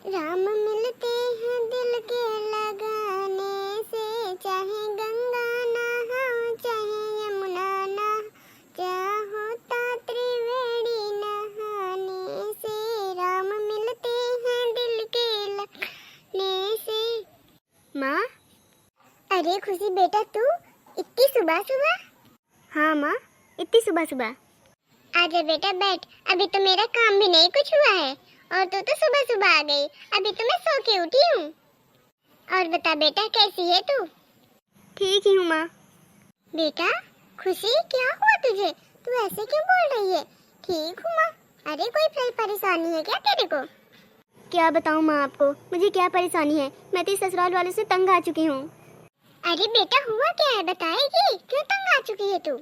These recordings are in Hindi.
राम मिलते हैं दिल के लगाने से, चाहे गंगा नहाओ चाहे यमुना नहाओ, चाहो त्रिवेणी नहाने से, राम मिलते हैं दिल के लगाने से। माँ, अरे खुशी बेटा, तू इतनी सुबह सुबह? हाँ माँ, इतनी सुबह सुबह। आजा बेटा बैठ, अभी तो मेरा काम भी नहीं कुछ हुआ है और तू तो सुबह सुबह आ गई। अभी तो मैं सो के उठी हूँ। और बता बेटा, कैसी है तू? ठीक ही हूँ माँ। बेटा खुशी, क्या हुआ तुझे? तू ऐसे क्यों बोल रही है? ठीक हूँ माँ। अरे कोई परेशानी है क्या तेरे को? क्या बताऊँ माँ आपको, मुझे क्या परेशानी है। मैं तो इस ससुराल वालों से तंग आ चुकी हूँ। अरे बेटा हुआ क्या है, बताएगी? क्यों तंग आ चुकी है तू?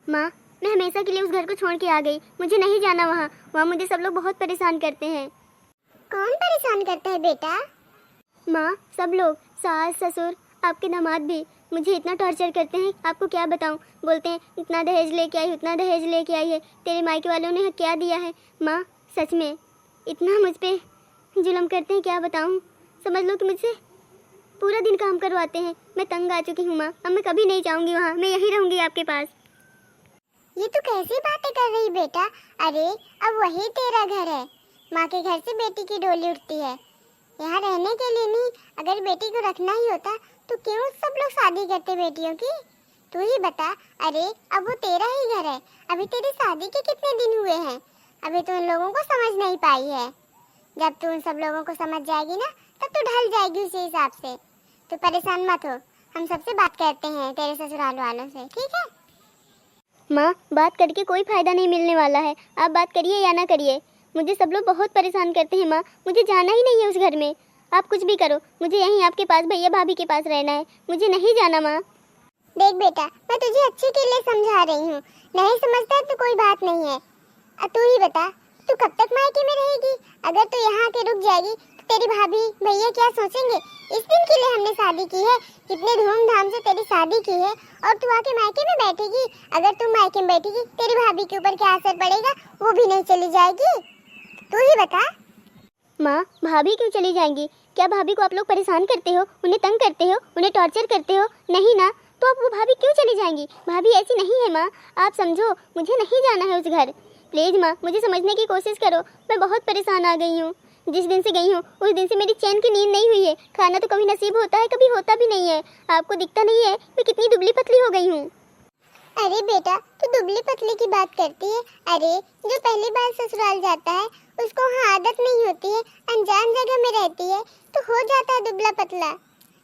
माँ, मैं हमेशा के लिए उस घर को छोड़ के आ गई। मुझे नहीं जाना वहाँ। वहाँ मुझे सब लोग बहुत परेशान करते हैं। कौन परेशान करता है बेटा? माँ, सब लोग, सास ससुर, आपके दामाद भी मुझे इतना टॉर्चर करते हैं, आपको क्या बताऊँ। बोलते हैं इतना दहेज लेके आई, उतना दहेज लेके आई है, तेरे मायके वालों ने क्या दिया है। माँ सच में इतना मुझ पे जुल्म करते हैं, क्या बताऊँ। समझ लो कि मुझसे पूरा दिन काम करवाते हैं। मैं तंग आ चुकी हूँ माँ, अब मैं कभी नहीं जाऊँगी वहाँ, मैं यहीं रहूँगी आपके पास। ये तू कैसी बातें कर रही बेटा? अरे अब वही तेरा घर है। माँ के घर से बेटी की डोली उठती है। यहाँ रहने के लिए नहीं, अगर बेटी को रखना ही होता तो क्यों सब लोग शादी करते बेटियों की? तू ही बता। अरे अब वो तेरा ही घर है। अभी तेरी शादी के कितने दिन हुए हैं? अभी तो उन लोगों को समझ नहीं पाई है। जब तू उन सब लोगों को समझ जाएगी ना, तब तू ढल जाएगी उसी हिसाब से। तू परेशान मत हो, हम सबसे बात करते हैं तेरे ससुराल वालों से, ठीक है? माँ, बात करके कोई फायदा नहीं मिलने वाला है। आप बात करिए या ना करिए, मुझे सब लोग बहुत परेशान करते हैं। माँ, मुझे जाना ही नहीं है उस घर में। आप कुछ भी करो, मुझे यहीं आपके पास, भैया भाभी के पास रहना है। मुझे नहीं जाना माँ। देख बेटा, मैं तुझे अच्छे के लिए समझा रही हूँ। नहीं समझता तो कोई बात नहीं है। तू ही बता, तू कब तक मायके में रहेगी? अगर तू यहाँ के रुक जाएगी तो तेरी भाभी भैया क्या सोचेंगे? इस दिन के लिए हमने शादी की है, कितने धूमधाम से तेरी शादी की है, और तू आके मायके में बैठेगी। अगर तू मायके में बैठेगी, तेरी भाभी के ऊपर क्या असर पड़ेगा? वो भी नहीं चली जाएगी? तू ही बता। माँ, भाभी क्यों चली जाएंगी? क्या भाभी को आप लोग परेशान करते हो, उन्हें तंग करते हो, उन्हें टॉर्चर करते हो? नहीं ना, तो अब वो भाभी क्यों चली जाएंगी? भाभी ऐसी नहीं है माँ, आप समझो। मुझे नहीं जाना है उस घर। प्लीज़ माँ, मुझे समझने की कोशिश करो। मैं बहुत परेशान आ गई हूँ। जिस दिन से गई हूँ उस दिन से मेरी चैन की नींद नहीं हुई है। खाना तो कभी नसीब होता है, कभी होता भी नहीं है। आपको दिखता नहीं है मैं कितनी दुबली पतली हो गई हूँ। अरे बेटा, तू दुबली पतली की बात करती है? अरे जो पहली बार ससुराल जाता है उसको वहाँ आदत नहीं होती है, अनजान जगह में रहती है, तो हो जाता है दुबला पतला,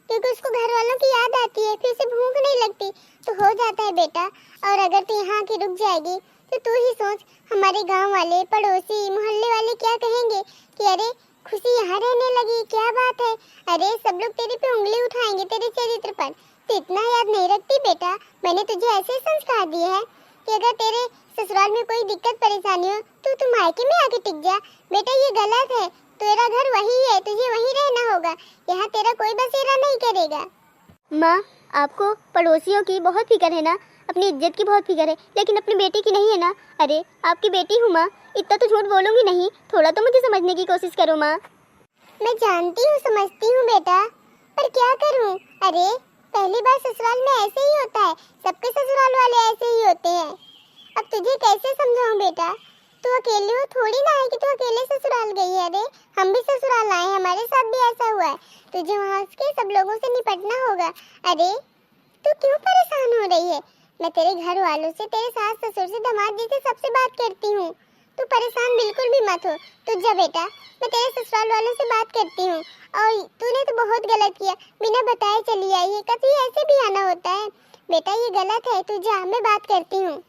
क्योंकि उसको घर वालों की याद आती है, फिर उसे भूख नहीं लगती, तो हो जाता है बेटा। और अगर तू यहाँ की रुक जाएगी तो तू ही सोच, हमारे गांव वाले, पड़ोसी, मोहल्ले वाले क्या कहेंगे कि अरे खुशी यहाँ रहने लगी, क्या बात है? अरे सब लोग तेरे पे उंगली उठाएंगे तेरे चरित्र पर। तो इतना याद नहीं रखती बेटा? मैंने तुझे ऐसे संस्कार दिए हैं कि अगर तेरे ससुराल में कोई दिक्कत परेशानी हो तो तू मायके में आके टिक जा। बेटा ये गलत है, तेरा घर वही है, तुझे वहीं रहना होगा। यहाँ तेरा कोई बसेरा नहीं करेगा। माँ, आपको पड़ोसियों की बहुत फिक्र है ना, अपनी इज्जत की बहुत फिक्र है, लेकिन अपनी बेटी की नहीं है ना। अरे आपकी बेटी हूँ माँ, इतना तो झूठ बोलूँगी नहीं। थोड़ा तो मुझे समझने की कोशिश करो माँ। मैं जानती हूँ, समझती हूँ बेटा, पर क्या करूँ? अरे पहली बार ससुराल में ऐसे ही होता है, सबके ससुराल वाले ऐसे ही होते हैं। अब तुझे कैसे समझाऊँ बेटा? तू अकेली हो थोड़ी ना है कि तू अकेले ससुराल गई है। अरे हम भी ससुराल आए, हमारे साथ भी ऐसा हुआ है। तुझे वहाँ के सब लोगों से निपटना होगा। अरे तू क्यों परेशान हो रही है? मैं तेरे घर वालों से, तेरे सास ससुर से, दामाद जी से सबसे बात करती हूँ। तू परेशान बिल्कुल भी मत हो। तू जा बेटा, मैं तेरे ससुराल वालों से बात करती हूँ। और तूने तो बहुत गलत किया, बिना बताए चली आई है। कभी ऐसे भी आना होता है बेटा, ये गलत है। तू जा, मैं बात करती हूँ।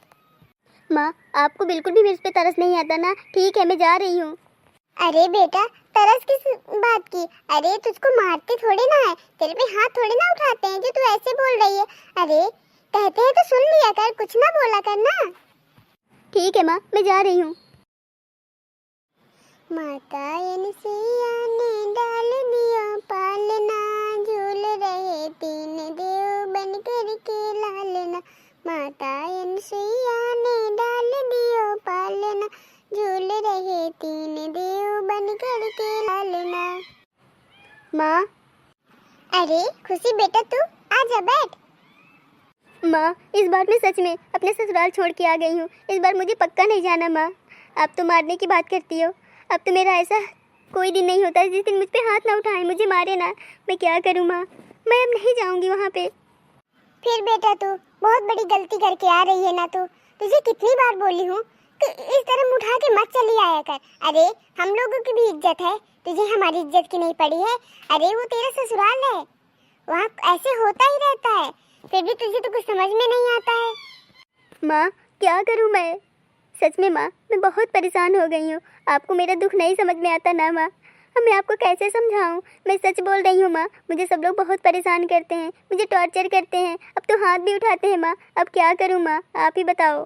माँ, आपको बिल्कुल भी मेरे पे तरस नहीं आता ना? ठीक है, मैं जा रही हूँ। अरे बेटा, तरस किस बात की? अरे तुझको मारते थोड़े ना है, तेरे पे हाथ थोड़े ना उठाते हैं जो तू ऐसे बोल रही है। अरे कहते हैं तो सुन लिया कर, कुछ ना बोला कर ना। ठीक है माँ, मैं जा रही हूँ। माता सिया ने डाल दिया पालना, झूल रहे तीन देव बन कर के लालना। माता सिया ने डाल दिया पालना, झूल रहे तीन देव बन कर के लालना। लेना। माँ। अरे खुशी बेटा, तू आजा बैठ। माँ, इस बार मैं सच में अपने ससुराल छोड़ के आ गई हूँ। इस बार मुझे पक्का नहीं जाना माँ। आप तो मारने की बात करती हो। अब तो मेरा ऐसा कोई दिन नहीं होता जिस दिन मुझ पे हाथ ना उठाए, मुझे मारे ना। मैं क्या करूँ माँ? मैं अब नहीं जाऊँगी वहाँ पे। फिर बेटा तू बहुत बड़ी गलती करके आ रही है ना। तू तुझे कितनी बार बोली हूँ कि इस तरह मुँह उठा के मत चली आया कर। अरे हम लोगों की भी इज्जत है, तुझे हमारी इज्जत की नहीं पड़ी है? अरे वो तेरा ससुराल है, वहाँ ऐसे होता ही रहता है। फिर भी तुझे तो कुछ समझ में नहीं आता है। माँ क्या करूँ मैं? सच में माँ, मैं बहुत परेशान हो गई हूँ। आपको मेरा दुख नहीं समझ में आता ना माँ? अब मैं आपको कैसे समझाऊँ? मैं सच बोल रही हूँ माँ। मुझे सब लोग बहुत परेशान करते हैं, मुझे टॉर्चर करते हैं, अब तो हाथ भी उठाते हैं माँ। अब क्या करूँ माँ, आप ही बताओ।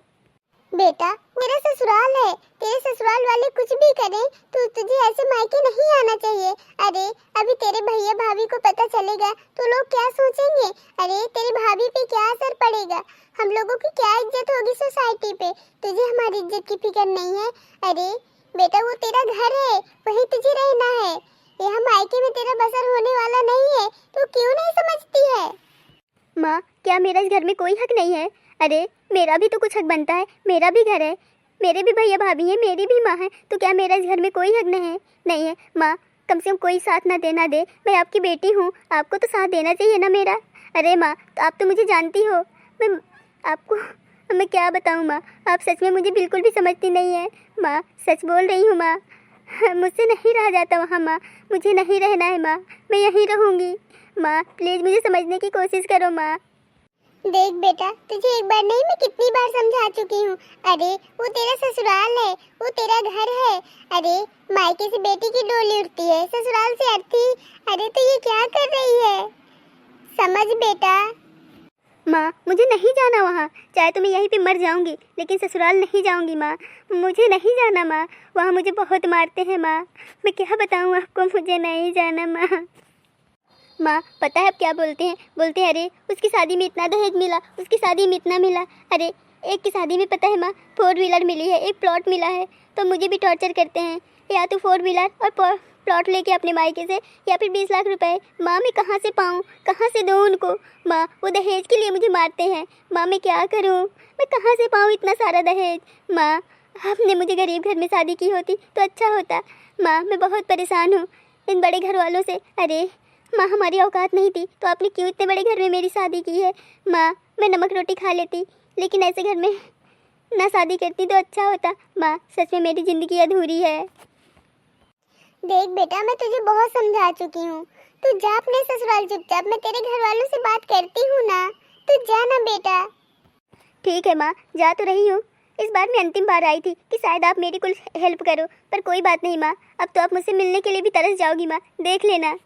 बेटा मेरा ससुराल है, तेरे ससुराल वाले कुछ भी करें तो तुझे ऐसे मायके नहीं आना चाहिए। अरे अभी तेरे भैया भाभी को पता चलेगा तो लोग क्या सोचेंगे? अरे तेरी भाभी पे क्या असर पड़ेगा? हम लोगों की क्या इज्जत होगी सोसाइटी पे? तुझे हमारी इज्जत की फिक्र नहीं है? अरे बेटा वो तेरा घर है, वहीं तुझे रहना है। यहाँ मायके में तेरा बसर होने वाला नहीं है, तू क्यों नहीं समझती है? माँ क्या मेरा इस घर में कोई हक नहीं है? अरे मेरा भी तो कुछ हक बनता है, मेरा भी घर है, मेरे भी भैया भाभी हैं, मेरी भी माँ है, तो क्या मेरा इस घर में कोई हक नहीं है? माँ कम से कम कोई साथ ना देना दे, मैं आपकी बेटी हूँ, आपको तो साथ देना चाहिए ना मेरा। अरे माँ तो आप तो मुझे जानती हो, मैं आपको मैं क्या बताऊँ माँ? आप सच में मुझे बिल्कुल भी समझती नहीं है माँ। सच बोल रही हूँ माँ, मुझसे नहीं रहा जाता वहाँ माँ, मुझे नहीं रहना है माँ, मैं यहीं रहूँगी। माँ प्लीज़ मुझे समझने की कोशिश करो माँ। देख बेटा तुझे एक बार नहीं मैं कितनी बार समझा चुकी हूँ। अरे वो तेरा ससुराल है, वो तेरा घर है। अरे मायके से बेटी की डोली उठती है, ससुराल से अर्थी। अरे तो ये क्या कर रही है? समझ बेटा। माँ मुझे नहीं जाना वहाँ, चाहे तो मैं यहीं पे मर जाऊँगी, लेकिन ससुराल नहीं जाऊँगी माँ। मुझे नहीं जाना माँ, वहाँ मुझे बहुत मारते हैं माँ। मैं क्या बताऊँ आपको, मुझे नहीं जाना माँ। माँ पता है अब क्या बोलते हैं? बोलते हैं अरे उसकी शादी में इतना दहेज मिला, उसकी शादी में इतना मिला। अरे एक की शादी में पता है माँ 4 व्हीलर मिली है, एक प्लॉट मिला है, तो मुझे भी टॉर्चर करते हैं। या तो 4 व्हीलर और प्लॉट लेके अपने मायके से, या फिर 20 लाख रुपए। माँ मैं कहाँ से पाऊँ, कहाँ से दूँ उनको? माँ वो दहेज के लिए मुझे मारते हैं। माँ मैं क्या करूँ, मैं कहाँ से पाऊँ इतना सारा दहेज? माँ आपने मुझे गरीब घर में शादी की होती तो अच्छा होता। माँ मैं बहुत परेशान हूँ इन बड़े घर वालों से। अरे माँ हमारी औकात नहीं थी तो आपने क्यों इतने बड़े घर में मेरी शादी की है? माँ मैं नमक रोटी खा लेती, लेकिन ऐसे घर में ना शादी करती तो अच्छा होता। माँ सच में मेरी ज़िंदगी अधूरी है। देख बेटा मैं तुझे बहुत समझा चुकी हूँ, तू जा अपने ससुराल चुपचाप। मैं तेरे घर वालों से बात करती हूँ ना, तू जा ना बेटा। ठीक है माँ, जा तो रही हूँ। इस बार मैं अंतिम बार आई थी कि शायद आप मेरी कुछ हेल्प करो, पर कोई बात नहीं माँ, अब तो आप मुझसे मिलने के लिए भी तरस जाओगी माँ, देख लेना।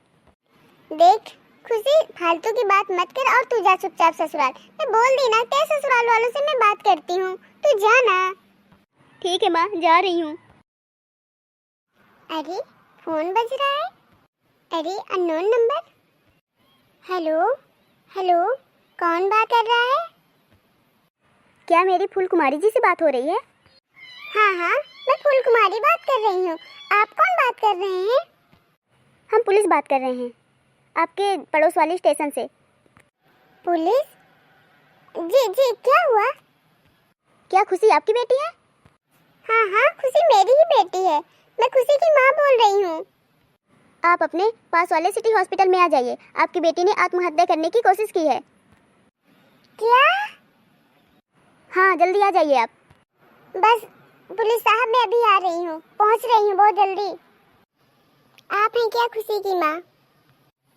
देख खुशी फालतू की बात मत कर और तू जा चुपचाप ससुराल। मैं बोल दी ना तेरे ससुराल वालों से मैं बात करती हूँ, तू जा ना। ठीक है माँ, जा रही हूँ। अरे फोन बज रहा है। अरे अननोन नंबर। हेलो हेलो, कौन बात कर रहा है? क्या मेरी फूल कुमारी जी से बात हो रही है? हाँ हाँ मैं फूल कुमारी बात कर रही हूँ। आप कौन बात कर रहे हैं? हम पुलिस बात कर रहे हैं, आपके पड़ोस वाले स्टेशन से। पुलिस? जी जी क्या हुआ? क्या खुशी आपकी बेटी है? हाँ हाँ खुशी मेरी ही बेटी है, मैं खुशी की माँ बोल रही हूँ। आप अपने पास वाले सिटी हॉस्पिटल में आ जाइए, आपकी बेटी ने आत्महत्या करने की कोशिश की है। क्या? हाँ जल्दी आ जाइए आप। बस पुलिस साहब मैं अभी आ रही हूँ, पहुँच रही हूँ बहुत जल्दी। आप हैं क्या खुशी की माँ?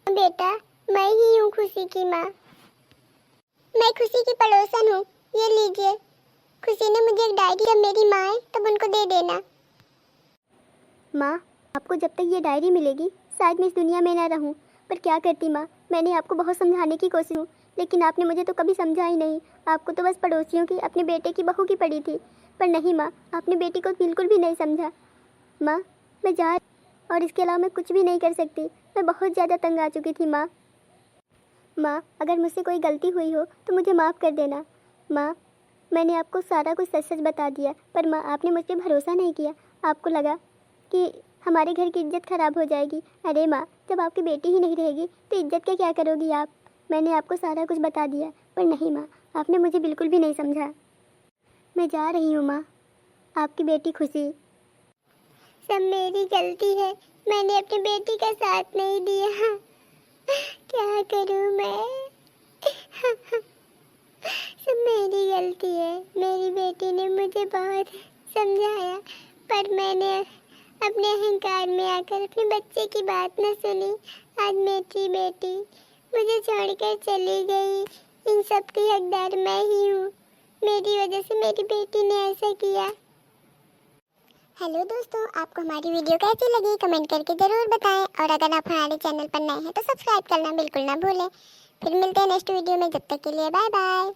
बेटा मैं ही हूँ खुशी की माँ, मैं खुशी की पड़ोसन हूँ। ये लीजिए, खुशी ने मुझे एक डायरी, जब मेरी माँ आए तब उनको दे देना। माँ आपको जब तक ये डायरी मिलेगी शायद मैं इस दुनिया में ना रहूं, पर क्या करती माँ, मैंने आपको बहुत समझाने की कोशिश की, लेकिन आपने मुझे तो कभी समझा ही नहीं। आपको तो बस पड़ोसियों की, अपने बेटे की बहू की पड़ी थी, पर नहीं माँ, आपने बेटी को बिल्कुल भी नहीं समझा। माँ मैं जा, और इसके अलावा मैं कुछ भी नहीं कर सकती, मैं बहुत ज़्यादा तंग आ चुकी थी माँ। माँ अगर मुझसे कोई गलती हुई हो तो मुझे माफ़ कर देना। माँ मैंने आपको सारा कुछ सच सच बता दिया, पर माँ आपने मुझ पर भरोसा नहीं किया। आपको लगा कि हमारे घर की इज्जत खराब हो जाएगी। अरे माँ, जब आपकी बेटी ही नहीं रहेगी तो इज्जत का क्या करोगी आप? मैंने आपको सारा कुछ बता दिया, पर नहीं माँ, आपने मुझे बिल्कुल भी नहीं समझा। मैं जा रही हूँ माँ, आपकी बेटी खुशी। सब मेरी गलती है, मैंने अपनी बेटी का साथ नहीं दिया। क्या करूँ मैं? सब मेरी गलती है। मेरी बेटी ने मुझे बहुत समझाया, पर मैंने अपने अहंकार में आकर अपने बच्चे की बात न सुनी। आज मेरी बेटी मुझे छोड़कर चली गई। इन सब की हकदार मैं ही हूँ। मेरी वजह से मेरी बेटी ने ऐसा किया। हेलो दोस्तों, आपको हमारी वीडियो कैसी लगी कमेंट करके ज़रूर बताएं, और अगर आप हमारे चैनल पर नए हैं तो सब्सक्राइब करना बिल्कुल ना भूलें। फिर मिलते हैं नेक्स्ट वीडियो में, जब तक के लिए बाय बाय।